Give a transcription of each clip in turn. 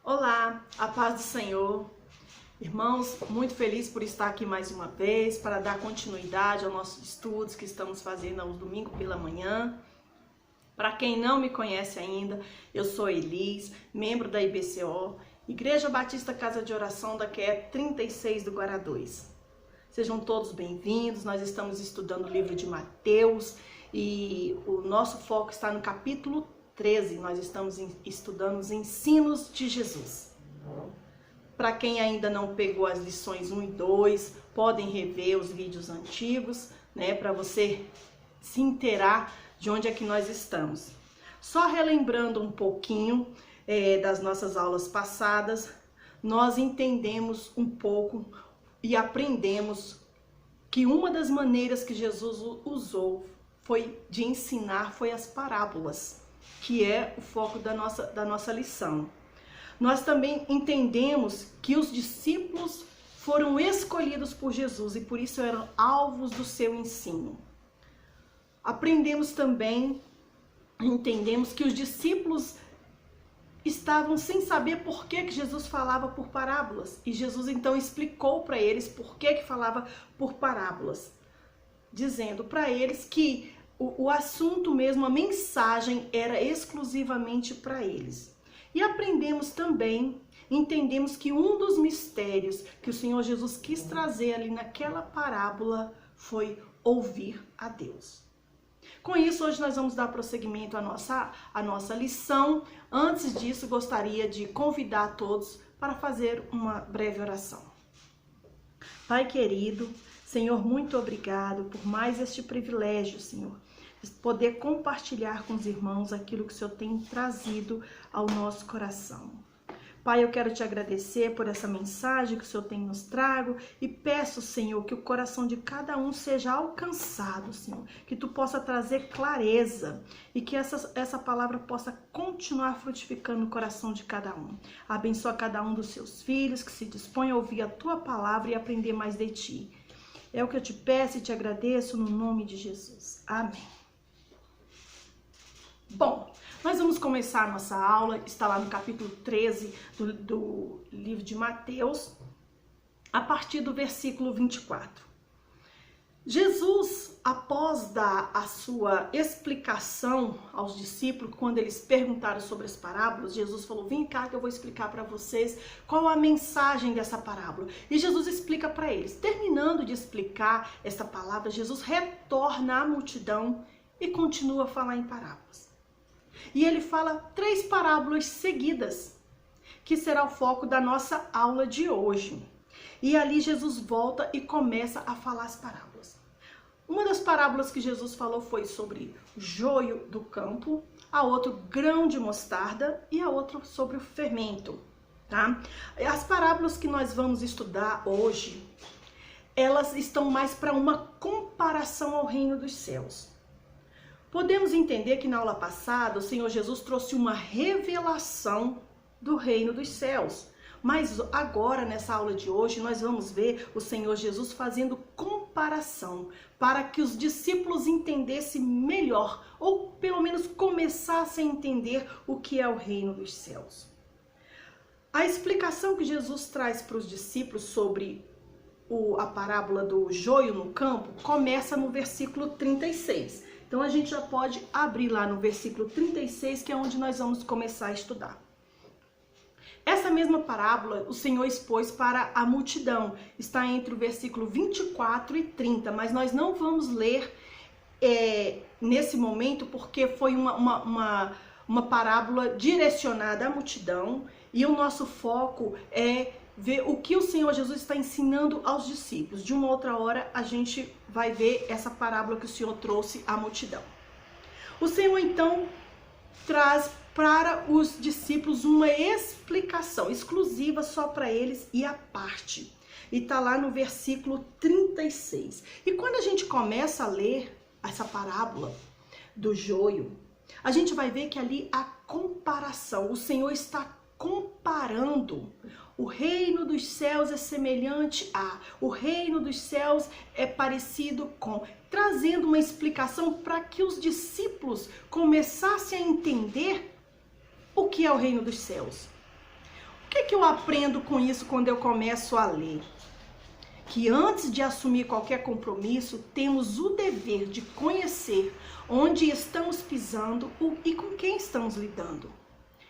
Olá, a paz do Senhor. Irmãos, muito feliz por estar aqui mais uma vez para dar continuidade aos nossos estudos que estamos fazendo aos domingos pela manhã. Para quem não me conhece ainda, eu sou Elis, membro da IBCO, Igreja Batista Casa de Oração da QE 36 do Guará 2. Sejam todos bem-vindos, nós estamos estudando o livro de Mateus e o nosso foco está no capítulo 13, nós estamos estudando os ensinos de Jesus. Para quem ainda não pegou as lições 1 e 2, podem rever os vídeos antigos, para você se inteirar de onde é que nós estamos. Só relembrando um pouquinho das nossas aulas passadas, nós entendemos um pouco e aprendemos que uma das maneiras que Jesus usou de ensinar foi as parábolas, que é o foco da nossa lição. Nós também entendemos que os discípulos foram escolhidos por Jesus e por isso eram alvos do seu ensino. Entendemos que os discípulos estavam sem saber por que Jesus falava por parábolas. E Jesus então explicou para eles por que falava por parábolas, dizendo para eles que o assunto mesmo, a mensagem era exclusivamente para eles. E entendemos que um dos mistérios que o Senhor Jesus quis trazer ali naquela parábola foi ouvir a Deus. Com isso, hoje nós vamos dar prosseguimento à nossa lição. Antes disso, gostaria de convidar a todos para fazer uma breve oração. Pai querido, Senhor, muito obrigado por mais este privilégio, Senhor, de poder compartilhar com os irmãos aquilo que o Senhor tem trazido ao nosso coração. Pai, eu quero te agradecer por essa mensagem que o Senhor tem nos trago e peço, Senhor, que o coração de cada um seja alcançado, Senhor, que tu possa trazer clareza e que essa palavra possa continuar frutificando no coração de cada um. Abençoa cada um dos seus filhos que se dispõe a ouvir a tua palavra e aprender mais de ti. É o que eu te peço e te agradeço no nome de Jesus. Amém. Bom, nós vamos começar a nossa aula, está lá no capítulo 13 do livro de Mateus, a partir do versículo 24. Jesus, após dar a sua explicação aos discípulos, quando eles perguntaram sobre as parábolas, Jesus falou: vem cá que eu vou explicar para vocês qual a mensagem dessa parábola. E Jesus explica para eles. Terminando de explicar essa palavra, Jesus retorna à multidão e continua a falar em parábolas. E ele fala 3 parábolas seguidas, que será o foco da nossa aula de hoje. E ali Jesus volta e começa a falar as parábolas. Uma das parábolas que Jesus falou foi sobre joio do campo, a outra grão de mostarda e a outra sobre o fermento. Tá? As parábolas que nós vamos estudar hoje, elas estão mais para uma comparação ao reino dos céus. Podemos entender que na aula passada o Senhor Jesus trouxe uma revelação do reino dos céus. Mas agora, nessa aula de hoje, nós vamos ver o Senhor Jesus fazendo comparação para que os discípulos entendessem melhor, ou pelo menos começassem a entender o que é o reino dos céus. A explicação que Jesus traz para os discípulos sobre a parábola do joio no campo começa no versículo 36. Então a gente já pode abrir lá no versículo 36, que é onde nós vamos começar a estudar. Essa mesma parábola o Senhor expôs para a multidão. Está entre o versículo 24 e 30, mas nós não vamos ler nesse momento porque foi uma parábola direcionada à multidão e o nosso foco é ver o que o Senhor Jesus está ensinando aos discípulos. De uma outra hora a gente vai ver essa parábola que o Senhor trouxe à multidão. O Senhor então traz para os discípulos uma explicação exclusiva só para eles e à parte. E está lá no versículo 36. E quando a gente começa a ler essa parábola do joio, a gente vai ver que ali há comparação. O Senhor está comparando. O reino dos céus é semelhante a, o reino dos céus é parecido com, trazendo uma explicação para que os discípulos começassem a entender o que é o reino dos céus. que eu aprendo com isso quando eu começo a ler? Que antes de assumir qualquer compromisso, temos o dever de conhecer onde estamos pisando e com quem estamos lidando.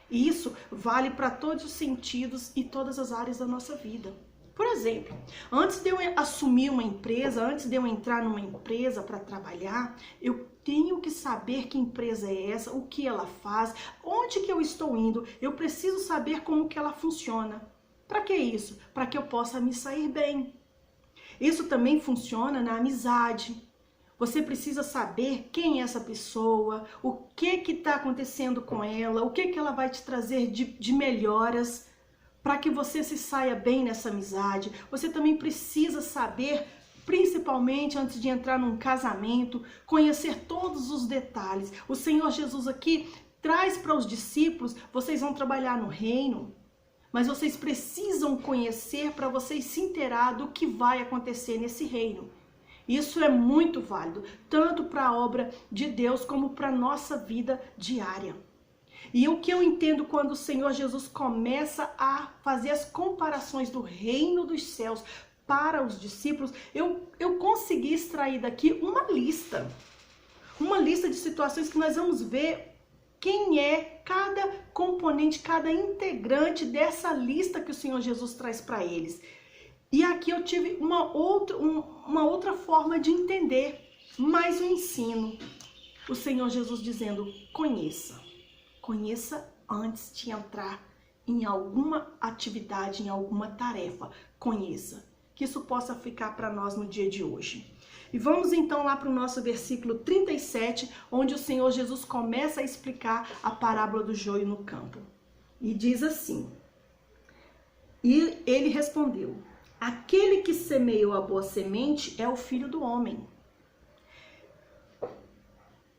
E isso vale para todos os sentidos e todas as áreas da nossa vida. Por exemplo, antes de eu assumir uma empresa, antes de eu entrar numa empresa para trabalhar, eu tenho que saber que empresa é essa, o que ela faz, onde que eu estou indo. Eu preciso saber como que ela funciona. Para que isso? Para que eu possa me sair bem. Isso também funciona na amizade. Você precisa saber quem é essa pessoa, o que está acontecendo com ela, o que ela vai te trazer de melhoras para que você se saia bem nessa amizade. Você também precisa saber, principalmente antes de entrar num casamento, conhecer todos os detalhes. O Senhor Jesus aqui traz para os discípulos, vocês vão trabalhar no reino, mas vocês precisam conhecer para vocês se inteirar do que vai acontecer nesse reino. Isso é muito válido, tanto para a obra de Deus como para a nossa vida diária. E o que eu entendo quando o Senhor Jesus começa a fazer as comparações do reino dos céus para os discípulos, eu consegui extrair daqui uma lista de situações que nós vamos ver quem é cada componente, cada integrante dessa lista que o Senhor Jesus traz para eles. E aqui eu tive uma outra forma de entender mais o ensino. O Senhor Jesus dizendo, conheça antes de entrar em alguma atividade, em alguma tarefa. Conheça, que isso possa ficar para nós no dia de hoje. E vamos então lá para o nosso versículo 37, onde o Senhor Jesus começa a explicar a parábola do joio no campo. E diz assim, e ele respondeu, aquele que semeou a boa semente é o Filho do Homem.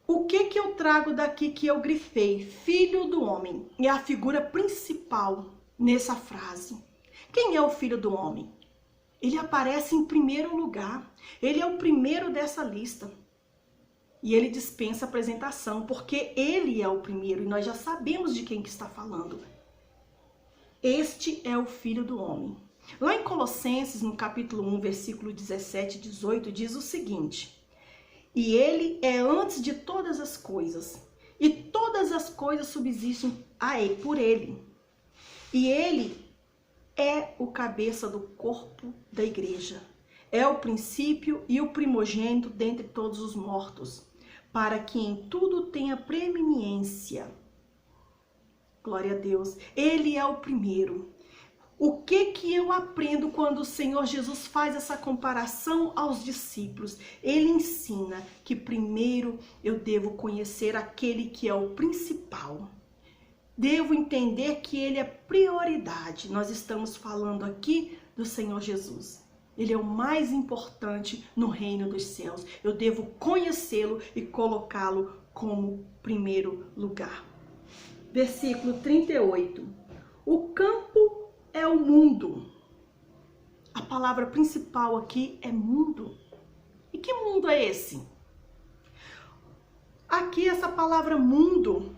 O que eu trago daqui que eu grifei? Filho do Homem é a figura principal nessa frase. Quem é o Filho do Homem? Ele aparece em primeiro lugar. Ele é o primeiro dessa lista. E ele dispensa apresentação, porque ele é o primeiro e nós já sabemos de quem que está falando. Este é o Filho do Homem. Lá em Colossenses, no capítulo 1, versículo 17 e 18, diz o seguinte: e ele é antes de todas as coisas, e todas as coisas subsistem por ele. E ele é o cabeça do corpo da igreja. É o princípio e o primogênito dentre todos os mortos, para que em tudo tenha preeminência. Glória a Deus. Ele é o primeiro. O que eu aprendo quando o Senhor Jesus faz essa comparação aos discípulos? Ele ensina que primeiro eu devo conhecer aquele que é o principal. Devo entender que ele é prioridade. Nós estamos falando aqui do Senhor Jesus. Ele é o mais importante no reino dos céus. Eu devo conhecê-lo e colocá-lo como primeiro lugar. Versículo 38. O campo é o mundo. A palavra principal aqui é mundo. E que mundo é esse? Aqui essa palavra mundo,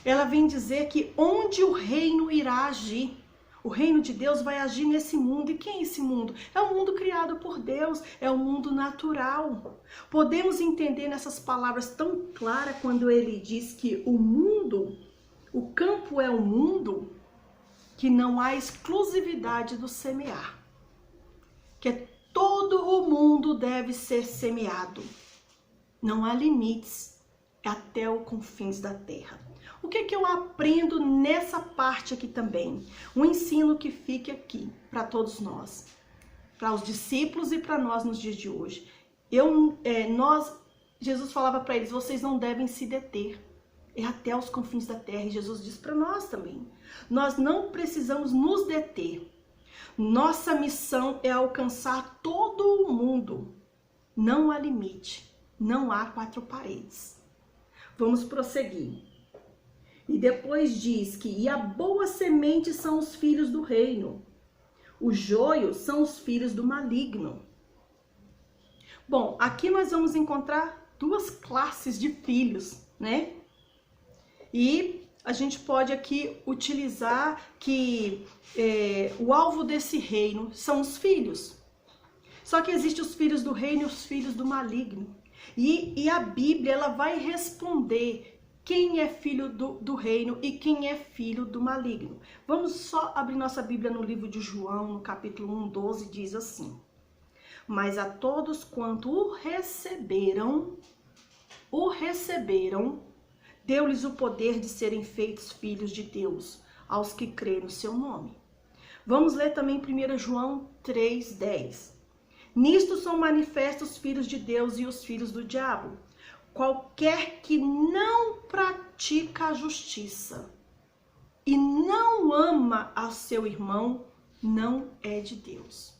ela vem dizer que onde o reino irá agir. O reino de Deus vai agir nesse mundo. E quem é esse mundo? É o mundo criado por Deus, é o mundo natural. Podemos entender nessas palavras tão claras quando ele diz que o mundo, o campo é o mundo, que não há exclusividade do semear. Que todo o mundo deve ser semeado. Não há limites até os confins da terra. O que eu aprendo nessa parte aqui também? Um ensino que fique aqui para todos nós, para os discípulos e para nós nos dias de hoje. Jesus falava para eles, vocês não devem se deter. É até os confins da terra. E Jesus diz para nós também. Nós não precisamos nos deter. Nossa missão é alcançar todo o mundo. Não há limite. Não há quatro paredes. Vamos prosseguir. E depois diz que e a boa semente são os filhos do reino. Os joios são os filhos do maligno. Bom, aqui nós vamos encontrar duas classes de filhos, né? E a gente pode aqui utilizar que o alvo desse reino são os filhos. Só que existem os filhos do reino e os filhos do maligno. E a Bíblia, ela vai responder quem é filho do reino e quem é filho do maligno. Vamos só abrir nossa Bíblia no livro de João, no capítulo 1:12, diz assim: mas a todos quanto o receberam, deu-lhes o poder de serem feitos filhos de Deus, aos que creem no seu nome. Vamos ler também 1 João 3:10. Nisto são manifestos os filhos de Deus e os filhos do diabo. Qualquer que não pratica a justiça e não ama a seu irmão, não é de Deus.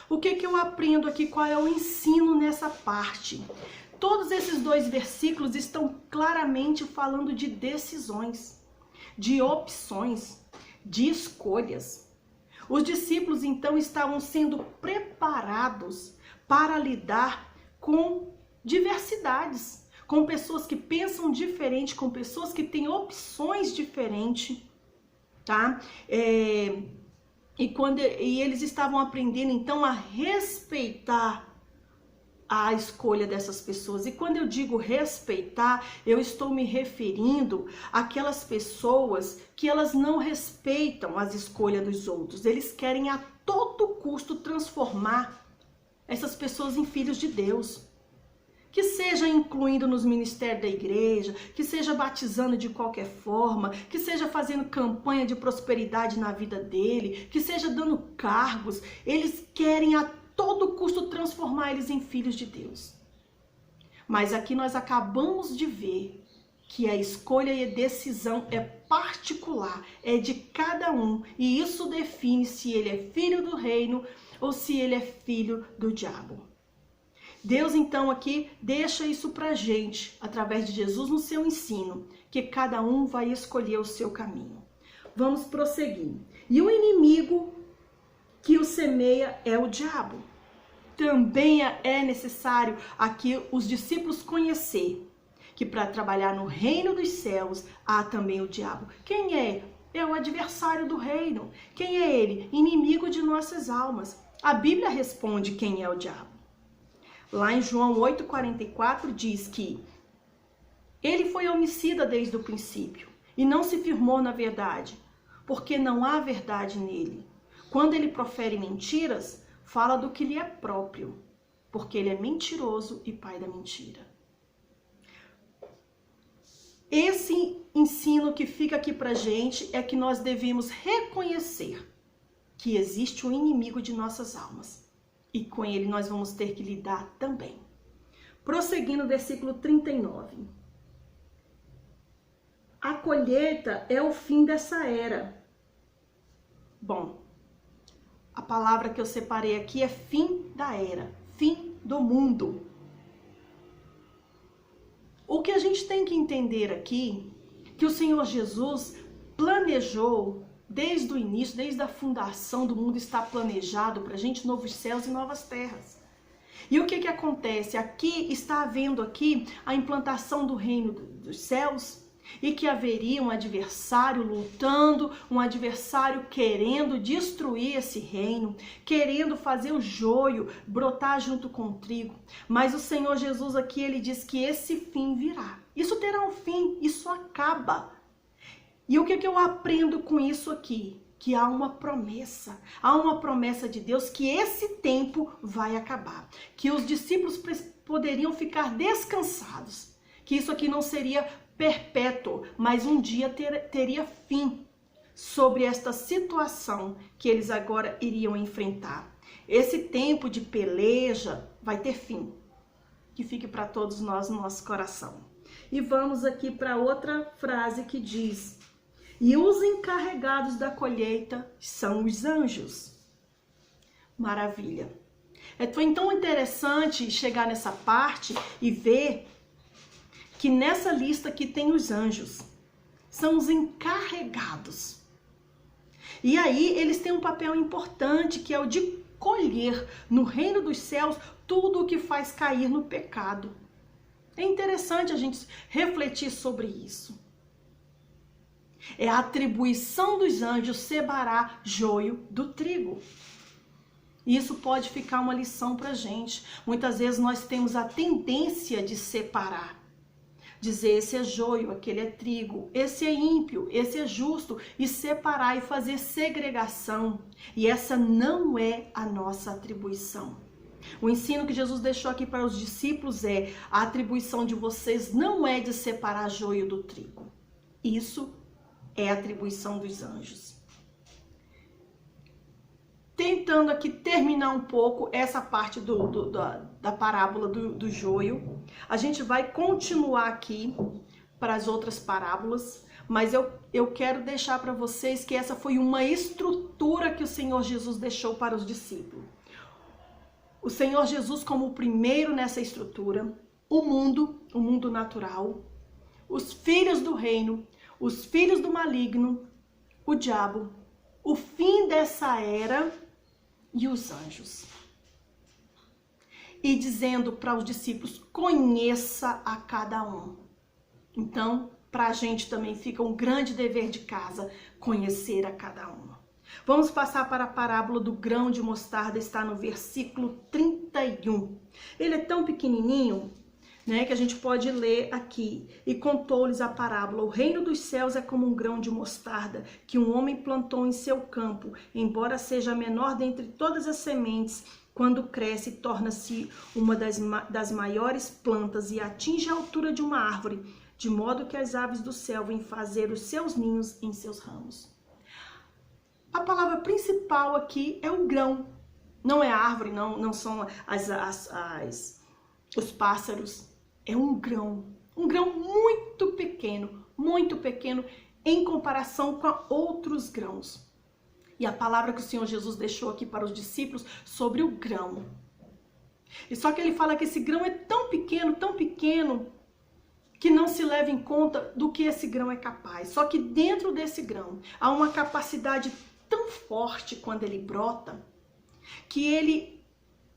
O que eu aprendo aqui? Qual é o ensino nessa parte? Todos esses dois versículos estão claramente falando de decisões, de opções, de escolhas. Os discípulos então estavam sendo preparados para lidar com diversidades, com pessoas que pensam diferente, com pessoas que têm opções diferentes, tá? E eles estavam aprendendo então a respeitar a escolha dessas pessoas. E quando eu digo respeitar, eu estou me referindo àquelas pessoas que elas não respeitam as escolhas dos outros. Eles querem a todo custo transformar essas pessoas em filhos de Deus. Que seja incluindo nos ministérios da igreja, que seja batizando de qualquer forma, que seja fazendo campanha de prosperidade na vida dele, que seja dando cargos. Eles querem a todo custo transformar eles em filhos de Deus. Mas aqui nós acabamos de ver que a escolha e a decisão é particular, é de cada um. E isso define se ele é filho do reino ou se ele é filho do diabo. Deus então aqui deixa isso pra gente, através de Jesus no seu ensino, que cada um vai escolher o seu caminho. Vamos prosseguir. E o inimigo que o semeia é o diabo. Também é necessário aqui os discípulos conhecer que para trabalhar no reino dos céus há também o diabo. Quem é? É o adversário do reino. Quem é ele? Inimigo de nossas almas. A Bíblia responde quem é o diabo. Lá em João 8,44 diz que ele foi homicida desde o princípio e não se firmou na verdade, porque não há verdade nele. Quando ele profere mentiras, fala do que lhe é próprio, porque ele é mentiroso e pai da mentira. Esse ensino que fica aqui pra gente é que nós devemos reconhecer que existe um inimigo de nossas almas. E com ele nós vamos ter que lidar também. Prosseguindo, versículo 39. A colheita é o fim dessa era. Bom, a palavra que eu separei aqui é fim da era, fim do mundo. O que a gente tem que entender aqui, que o Senhor Jesus planejou desde o início, desde a fundação do mundo, está planejado para a gente novos céus e novas terras. E o que acontece? Aqui está havendo aqui a implantação do reino dos céus e que haveria um adversário lutando, um adversário querendo destruir esse reino, querendo fazer o joio brotar junto com o trigo. Mas o Senhor Jesus aqui, ele diz que esse fim virá. Isso terá um fim, isso acaba. E o que eu aprendo com isso aqui? Que há uma promessa de Deus que esse tempo vai acabar. Que os discípulos poderiam ficar descansados. Que isso aqui não seria perpétuo, mas um dia teria fim sobre esta situação que eles agora iriam enfrentar. Esse tempo de peleja vai ter fim. Que fique para todos nós no nosso coração. E vamos aqui para outra frase que diz: e os encarregados da colheita são os anjos. Maravilha. Foi tão interessante chegar nessa parte e ver que nessa lista aqui tem os anjos. São os encarregados. E aí eles têm um papel importante, que é o de colher no reino dos céus tudo o que faz cair no pecado. É interessante a gente refletir sobre isso. É a atribuição dos anjos separar joio do trigo. Isso pode ficar uma lição para a gente. Muitas vezes nós temos a tendência de separar. Dizer esse é joio, aquele é trigo, esse é ímpio, esse é justo. E separar e fazer segregação. E essa não é a nossa atribuição. O ensino que Jesus deixou aqui para os discípulos é: a atribuição de vocês não é de separar joio do trigo. Isso é a atribuição dos anjos. Tentando aqui terminar um pouco essa parte da parábola do joio, a gente vai continuar aqui para as outras parábolas, mas eu quero deixar para vocês que essa foi uma estrutura que o Senhor Jesus deixou para os discípulos. O Senhor Jesus como o primeiro nessa estrutura, o mundo natural, os filhos do reino, os filhos do maligno, o diabo, o fim dessa era e os anjos. E dizendo para os discípulos: conheça a cada um. Então, para a gente também fica um grande dever de casa, conhecer a cada um. Vamos passar para a parábola do grão de mostarda, está no versículo 31. Ele é tão pequenininho, que a gente pode ler aqui. E contou-lhes a parábola: o reino dos céus é como um grão de mostarda que um homem plantou em seu campo. Embora seja a menor dentre todas as sementes, quando cresce, torna-se uma das maiores plantas e atinge a altura de uma árvore, de modo que as aves do céu vêm fazer os seus ninhos em seus ramos. A palavra principal aqui é o grão. Não é a árvore, não são os pássaros. É um grão muito pequeno em comparação com pequenos grãos. E a palavra que o Senhor Jesus deixou aqui para os discípulos sobre o grão. E só que ele fala que esse grão é tão pequeno, que não se leva em conta do que esse grão é capaz. Só que dentro desse grão há uma capacidade tão forte quando ele brota, que ele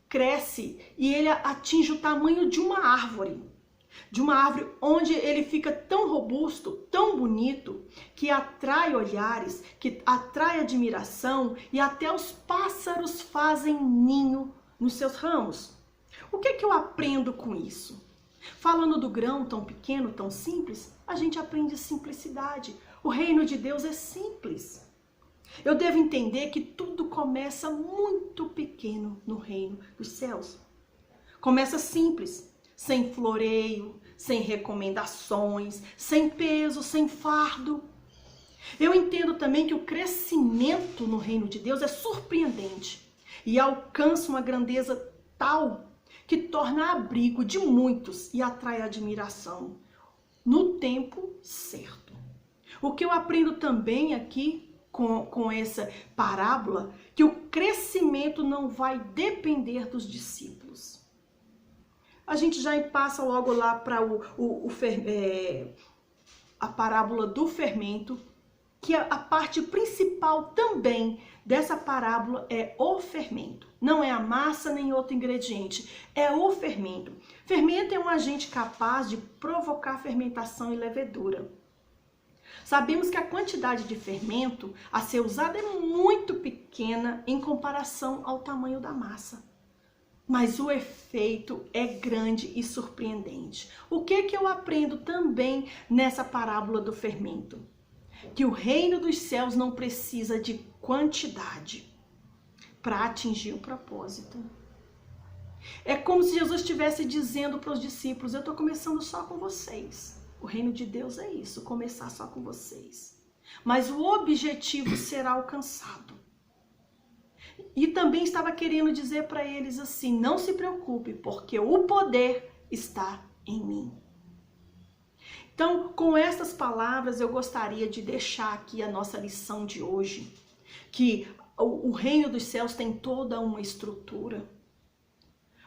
cresce e ele atinge o tamanho de uma árvore onde ele fica tão robusto, tão bonito, que atrai olhares, que atrai admiração, e até os pássaros fazem ninho nos seus ramos. O que é que eu aprendo com isso? Falando do grão tão pequeno, tão simples, a gente aprende simplicidade. O reino de Deus é simples. Eu devo entender que tudo começa muito pequeno no reino dos céus. Começa simples, sem floreio, sem recomendações, sem peso, sem fardo. Eu entendo também que o crescimento no reino de Deus é surpreendente e alcança uma grandeza tal que torna abrigo de muitos e atrai admiração no tempo certo. O que eu aprendo também aqui com essa parábola, que o crescimento não vai depender dos discípulos. A gente já passa logo lá para a parábola do fermento, que a parte principal também dessa parábola é o fermento. Não é a massa nem outro ingrediente, é o fermento. Fermento é um agente capaz de provocar fermentação e levedura. Sabemos que a quantidade de fermento a ser usada é muito pequena em comparação ao tamanho da massa. Mas o efeito é grande e surpreendente. O que eu aprendo também nessa parábola do fermento? Que o reino dos céus não precisa de quantidade para atingir o propósito. É como se Jesus estivesse dizendo para os discípulos: eu estou começando só com vocês. O reino de Deus é isso, começar só com vocês. Mas o objetivo será alcançado. E também estava querendo dizer para eles assim: não se preocupe, porque o poder está em mim. Então, com estas palavras, eu gostaria de deixar aqui a nossa lição de hoje, que o reino dos céus tem toda uma estrutura.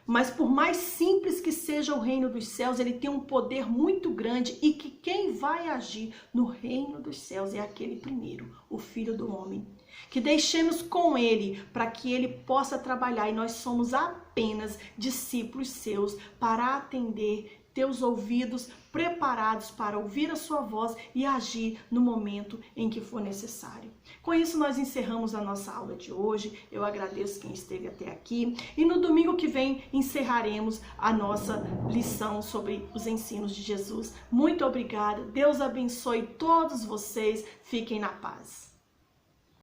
Mas por mais simples que seja o reino dos céus, ele tem um poder muito grande, e que quem vai agir no reino dos céus é aquele primeiro, o Filho do Homem. Que deixemos com ele para que ele possa trabalhar, e nós somos apenas discípulos seus para atender ter os ouvidos preparados para ouvir a sua voz e agir no momento em que for necessário. Com isso, nós encerramos a nossa aula de hoje. Eu agradeço quem esteve até aqui. E no domingo que vem, encerraremos a nossa lição sobre os ensinos de Jesus. Muito obrigada. Deus abençoe todos vocês. Fiquem na paz.